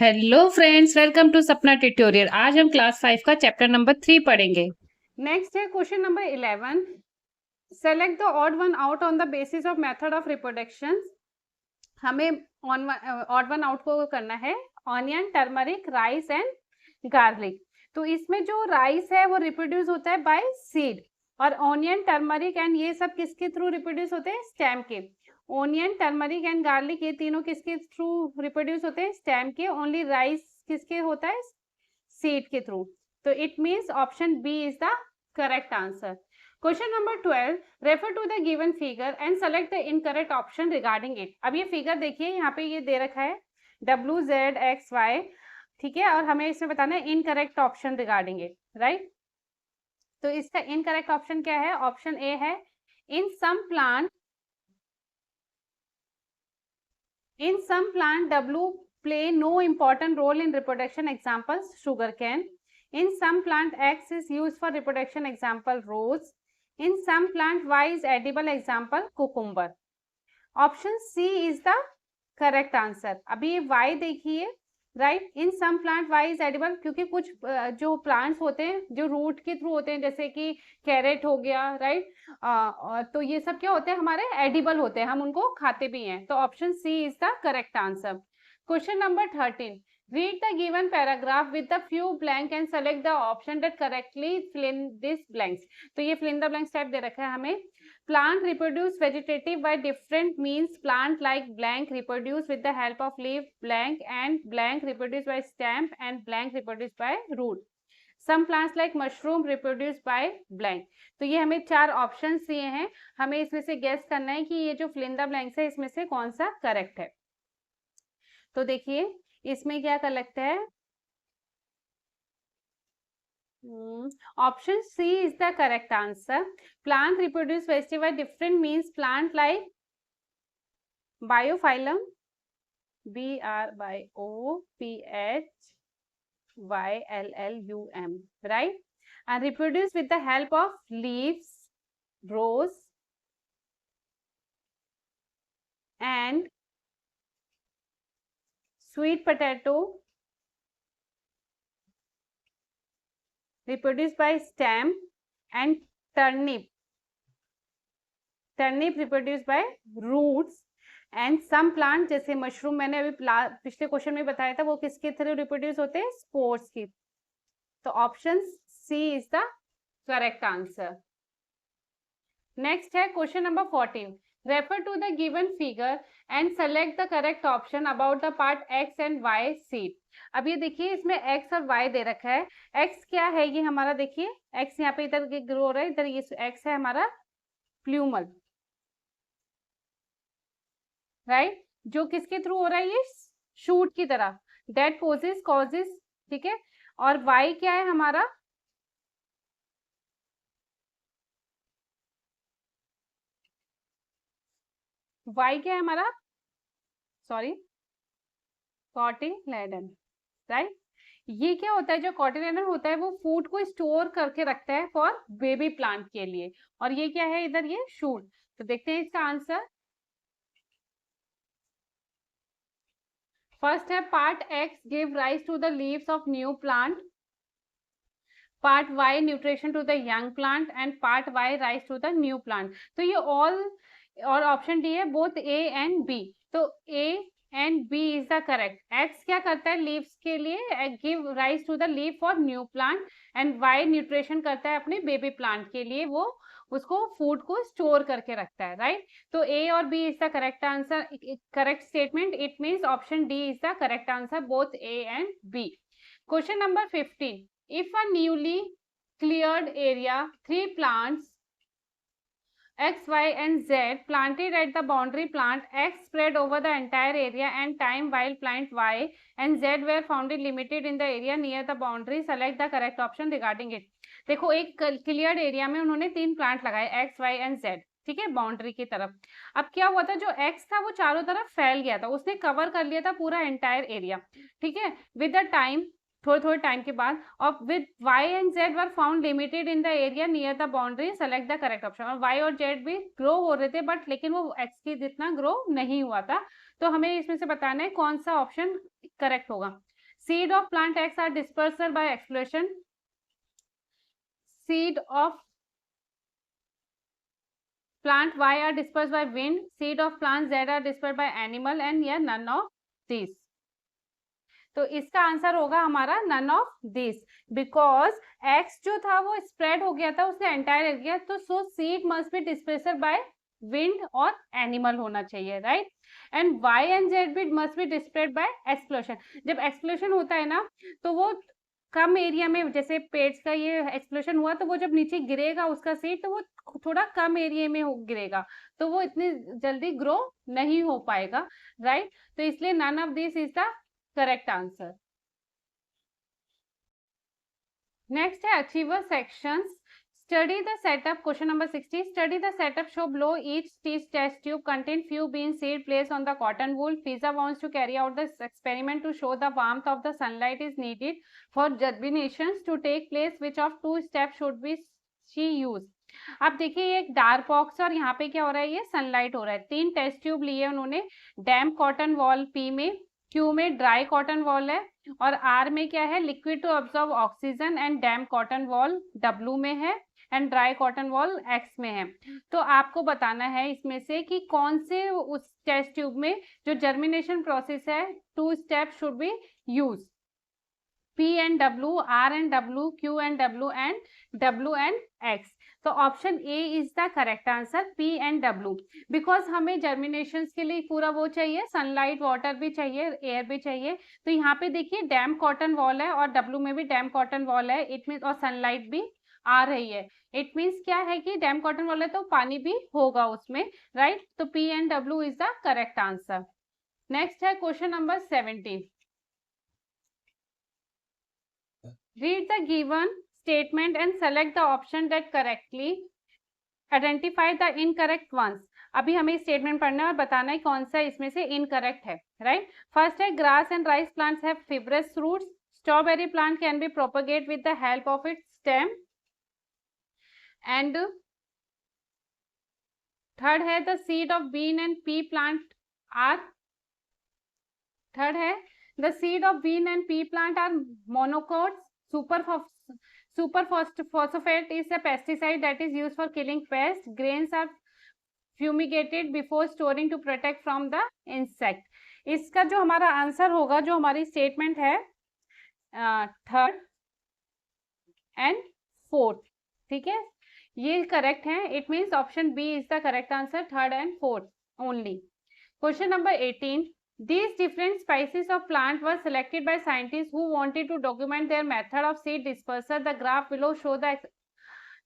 Hello friends, welcome to सपना tutorial. आज हम क्लास 5 का चैप्टर नंबर 3 पढ़ेंगे। नेक्स्ट है question number 11। Select the odd one out on the basis of method of reproduction. हमें odd one out को करना है। Onion, turmeric, rice and garlic. तो इसमें जो राइस है वो रिप्रोड्यूस होता है बाय सीड, और ऑनियन, टर्मरिक एंड ये सब किसके थ्रू रिप्रोड्यूस होते हैं? स्टेम के। ऑनियन, टर्मरिक एंड गार्लिक ये तीनों किसके थ्रू रिप्रोड्यूस होते हैं? स्टेम के। ओनली राइस किसके होता है? सीड के थ्रू। तो it means option B is the correct answer. Question number 12, refer to the given figure and select the incorrect option regarding it. अब ये फिगर देखिए, यहाँ पे ये दे रखा है WZ XY, ठीक है, और हमें इसमें बताना है incorrect option regarding it, right. तो इसका इनकरेक्ट ऑप्शन क्या है? ऑप्शन ए है in some plant W play no important role in reproduction, examples sugarcane. In some plant X is used for reproduction, example rose. In some plant Y is edible, example cucumber. Option C is the correct answer. अभी ये Y देखिए, right. In some plant Y is edible, क्योंकि कुछ जो plants होते हैं जो root के थ्रू होते हैं, जैसे कि कैरेट हो गया, राइट। तो ये सब क्या होते हैं? हमारे एडिबल होते हैं, हम उनको खाते भी हैं। तो option C is the correct answer. Question number 13, read the given paragraph with the few blank and select the option that correctly fill in these blanks. तो ये fill in the blanks type दे रखा है हमें। Plant reproduce vegetative by different means. Plant like blank reproduce with the help of leaf, blank and blank reproduce by stem and blank reproduce by root. Some plants like mushroom reproduce by blank. तो ये हमें 4 options दिए हैं, हमें इसमें से guess करना है कि ये जो fill in the blanks है इसमें से कौन सा करेक्ट है। तो देखिए इसमें क्या करेक्ट है? Option C is the correct answer. Plant reproduce vegetable by different means. Plant like biophyllum, BRYOPHYLLUM, right? And reproduce with the help of leaves, rose and sweet potato, reproduced by stem, and turnip reproduced by roots, and some plant जैसे mushroom, मैंने अभी पिछले question में बताया था, वो किसके through reproduce होते हैं? स्पोर्स की। तो option C is the correct answer. Next है question number 14, refer to the given figure and select the correct option about the part X and Y seed. अब ये देखिए इसमें एक्स और वाई दे रखा है। एक्स क्या है? ये हमारा देखिए एक्स यहाँ पे इधर ग्रो हो रहा है, इधर ये एक्स है हमारा प्लूमल, राइट, जो किसके थ्रू हो रहा है? ये शूट की तरह, दैट पोजेस कॉजेस, ठीक है। और वाई क्या है हमारा? वाई क्या है हमारा? Sorry, cotyledon, right. ये क्या होता है? जो कॉटिलेडन होता है वो फूड को स्टोर करके रखता है फॉर बेबी प्लांट के लिए, और ये क्या है इधर? ये शूट। तो देखते हैं इसका आंसर। फर्स्ट है part X give rise to the leaves of new plant, part Y nutrition to the young plant and part Y rise to the new plant. तो ये ऑल, और ऑप्शन डी है both A and B. तो A and B is the correct. X क्या करता है leaves के लिए? Give rise to the leave for new plant, and Y nutrition करता है अपने बेबी प्लांट के लिए, वो उसको फूड को स्टोर करके रखता है, राइट। तो ए और B is the correct answer, correct statement. It means option D is the correct answer, both A and B. Question number 15, if a newly cleared area, 3 plants X, Y and Z planted at the boundary, plant X spread over the entire area and time while plant Y and Z were found limited in the area near the boundary, select the correct option regarding it. देखो एक cleared area में उन्होंने 3 plant लगाए X, Y and Z, ठीक है, boundary की तरफ। अब क्या हुआ था? जो X था वो चारों तरफ फैल गया था, उसने कवर कर लिया था पूरा एंटायर एरिया, ठीक है। विद द टाइम, थोड़े टाइम के बाद, और with y and z were found limited in the area near the boundary, select the correct option. और y और z भी ग्रो हो रहे थे, बट लेकिन वो x की जितना ग्रो नहीं हुआ था। तो हमें इसमें से बताना है कौन सा ऑप्शन करेक्ट होगा। Seed of plant X are dispersed by explosion. Seed of plant Y are dispersed by wind. Seed of plant Z are dispersed by animal and या none of these. तो इसका आंसर होगा हमारा none of this, because X जो था वो spread हो गया था, उसने एंटायर एरिया, तो so seed must be dispersed by wind और एनिमल होना चाहिए, right. And Y and Z B must be dispersed by explosion. जब एक्सप्लोशन होता है ना तो वो कम एरिया में, जैसे पेड़ का ये एक्सप्लोशन हुआ तो वो जब नीचे गिरेगा उसका सीड, तो वो थोड़ा कम एरिया में गिरेगा, तो वो इतनी जल्दी ग्रो नहीं हो पाएगा, राइट. तो इसलिए none of this is the correct answer. Next है achiever sections. Study the setup. Question number 60. Study the setup. Show below each test tube contain few bean seed placed on the cotton wool. Fiza wants to carry out this experiment to show the warmth of the sunlight is needed for germinations to take place. Which of two steps should be she use? अब देखिए ये एक dark box और यहाँ पे क्या हो रहा है, ये सनलाइट हो रहा है. 3 टेस्ट ट्यूब लिए उन्होंने. डैम्प कॉटन वॉल P में, Q में ड्राई कॉटन वॉल है, और R में क्या है, liquid to observe oxygen, and damp cotton wool W में है, and dry cotton wool X में है. तो आपको बताना है इसमें से कि कौन से उस टेस्ट ट्यूब में जो जर्मिनेशन प्रोसेस है 2 step should be use. P and W, R and W, Q and W and W and X. तो option A is the correct answer, P and W, because हमें germination के लिए पूरा वो चाहिए, सनलाइट, वाटर भी चाहिए, एयर भी चाहिए. तो यहाँ पे देखिए डैम्प कॉटन वॉल है और W में भी डैम्प कॉटन वॉल है, इट मीन, और सनलाइट भी आ रही है. इट मीन्स क्या है कि डैम्प कॉटन वॉल है तो पानी भी होगा उसमें, राइट. तो P and W is the correct answer. Next है question number 17. Read the given statement and select the option that correctly identify the incorrect ones. अभी हमें स्टेटमेंट पढ़ना है और बताना है कौन सा इसमें से इनकरेक्ट है, राइट. फर्स्ट है grass and rice plants have fibrous roots. Strawberry plant can be propagated with the help of its stem. And third है the seed of bean and pea plant are, third है the seed of bean and pea plant are monocots. Superphosphate is a pesticide that is used for killing pests. Grains are fumigated before storing to protect from the insect. इसका जो हमारा answer होगा, जो हमारी statement है, third and fourth, ठीक है, ये करेक्ट है. It means option B is the correct answer, third and fourth only. Question number 18. These different species of plant were selected by scientists who wanted to document their method of seed dispersal. The graph below show the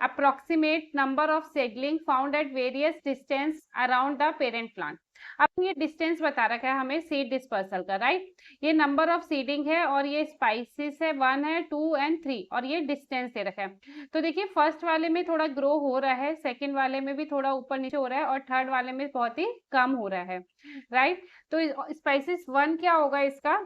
approximate number of seedlings found at various distance around the parent plant. अब ये distance बता रखा है हमें seed dispersal का, right. ये number of seeding है और ये स्पाइसेस है, 1 है, 2 एंड 3, और ये डिस्टेंस दे रखा है. तो देखिए फर्स्ट वाले में थोड़ा ग्रो हो रहा है, सेकंड वाले में भी थोड़ा ऊपर नीचे हो रहा है, और थर्ड वाले में बहुत ही कम हो रहा है, राइट. तो स्पाइसेस 1 क्या होगा इसका,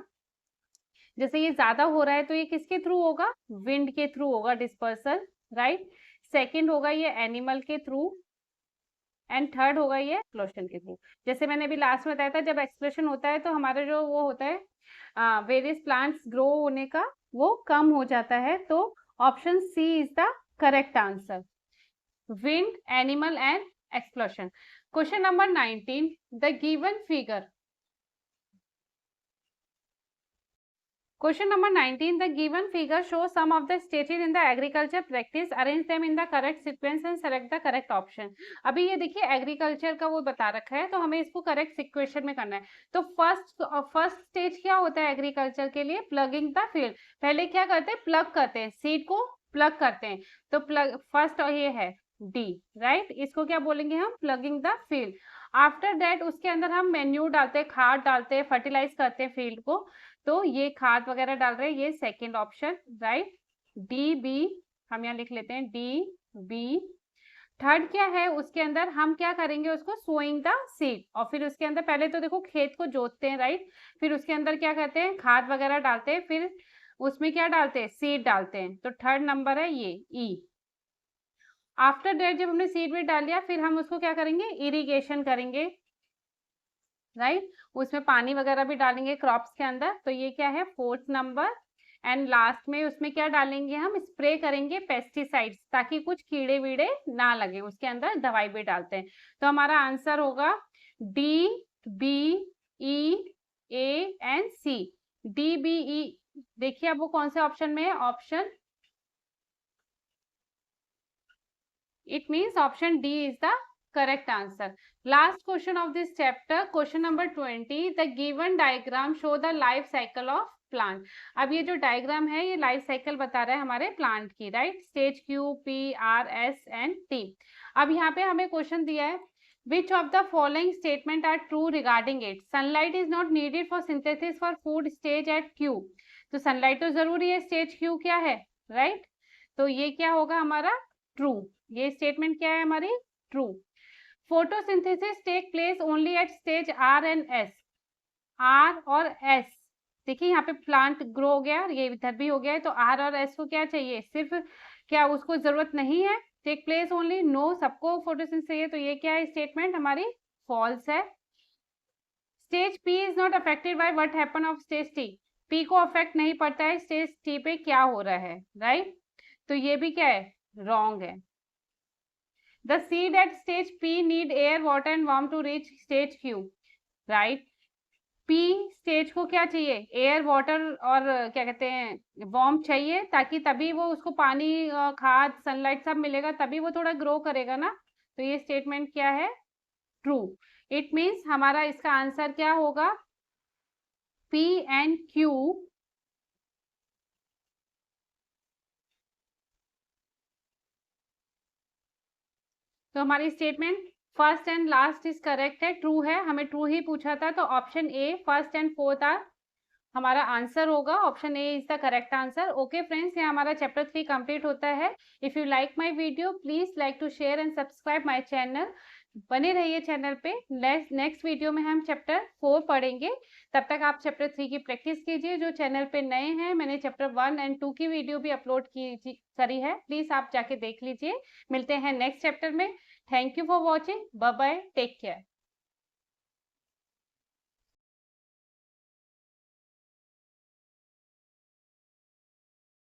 जैसे ये ज्यादा हो रहा है तो ये किसके थ्रू होगा, विंड के थ्रू होगा डिस्पर्सल, राइट. सेकंड होगा ये एनिमल के थ्रू, एंड थर्ड होगा ये एक्सप्लोशन के थ्रू. जैसे मैंने अभी लास्ट में बताया था, जब एक्सप्लोशन होता है तो हमारा जो वो होता है वेरियस प्लांट्स ग्रो होने का वो कम हो जाता है. तो option C is the correct answer, wind, animal and explosion. Question number 19. The given figure. Question number 19. The given figure shows some of the stages in the agriculture practice. Arrange them in the correct sequence and select the correct option. अभी ये देखिए agriculture का वो बता रखा है, तो हमें इसको करेक्ट सिक्वेशन में करना है. तो फर्स्ट स्टेज क्या होता है एग्रीकल्चर के लिए, प्लगिंग द फील्ड. पहले क्या करते हैं, प्लग करते हैं, सीड को प्लग करते हैं. तो प्लग फर्स्ट ये है डी, राइट. इसको क्या बोलेंगे हम, plugging the field. After that उसके अंदर हम मेन्यू डालते हैं, खाद डालते हैं, फर्टिलाइज करते हैं फील्ड को. तो ये खाद वगैरह डाल रहे हैं, ये second option, right. D B हम यहाँ लिख लेते हैं, डी बी. थर्ड क्या है, उसके अंदर हम क्या करेंगे, उसको सोइंग द सीड, और फिर उसके अंदर पहले तो देखो खेत को जोतते हैं, राइट. फिर उसके अंदर क्या करते हैं, खाद वगैरह डालते हैं, फिर उसमें क्या डालते हैं, सीड डालते हैं. तो थर्ड नंबर है ये ई. आफ्टर दैट जब हमने सीड भी डाल दिया, फिर हम उसको क्या करेंगे, इरिगेशन करेंगे. राइट, उसमें पानी वगैरह भी डालेंगे क्रॉप्स के अंदर, तो ये क्या है 4th नंबर। एंड लास्ट में उसमें क्या डालेंगे, हम स्प्रे करेंगे पेस्टिसाइड्स, ताकि कुछ कीड़े वीड़े ना लगे, उसके अंदर दवाई भी डालते हैं। तो हमारा आंसर होगा D, B, E, A and C. D, B, E, देखिए अब वो कौन से ऑप्शन में है, option, it means option D is the correct answer. Last question of this chapter, question number 20. The given diagram show the life cycle of plant. अब ये जो डायग्राम है ये लाइफ साइकिल बता रहा है हमारे प्लांट की, right, stage Q, P, R, S and T। अब यहाँ पे हमें क्वेश्चन दिया है, which of the following statement are true regarding it? Sunlight is not needed for synthesis for food stage at Q. तो सनलाइट तो जरूरी है, स्टेज Q क्या है, राइट, तो ये क्या होगा हमारा ट्रू। ये स्टेटमेंट क्या है हमारी, true. Photosynthesis take place only at stage R and S. R और एस, देखिए यहाँ पे प्लांट ग्रो हो गया, ये इधर भी हो गया है, तो आर और एस को क्या चाहिए, सिर्फ क्या उसको जरूरत नहीं है, टेक प्लेस ओनली, नो, सबको फोटोसिंथेसिस चाहिए, तो ये क्या है स्टेटमेंट हमारी फॉल्स है। Stage P is not affected by what happen of stage T. P को अफेक्ट नहीं पड़ता है स्टेज टी पे क्या हो रहा है, राइट, तो ये भी क्या है, रॉन्ग है। The seed at stage P need air, water and warmth to reach stage Q, right? P stage को क्या चाहिए, एयर, वाटर और क्या कहते हैं वार्म चाहिए, ताकि तभी वो उसको पानी, खाद, सनलाइट सब मिलेगा, तभी वो थोड़ा ग्रो करेगा ना, तो ये स्टेटमेंट क्या है, ट्रू। इट मीन्स हमारा इसका आंसर क्या होगा, P एंड Q तो हमारी statement first and last is correct है, ट्रू है, हमें ट्रू ही पूछा था, तो option A first and fourth are हमारा आंसर होगा, option A is the correct answer. Okay friends, यहाँ हमारा चैप्टर 3 कंप्लीट होता है। If you like my video please like to share and subscribe my channel, बने रहिए चैनल पे। Next video में हम चैप्टर 4 पढ़ेंगे, तब तक आप चैप्टर 3 की प्रैक्टिस कीजिए। जो चैनल पे नए हैं, मैंने चैप्टर 1 एंड 2 की वीडियो भी अपलोड करी है, प्लीज आप जाके देख लीजिए। मिलते हैं नेक्स्ट चैप्टर में। Thank you for watching, bye bye, take care.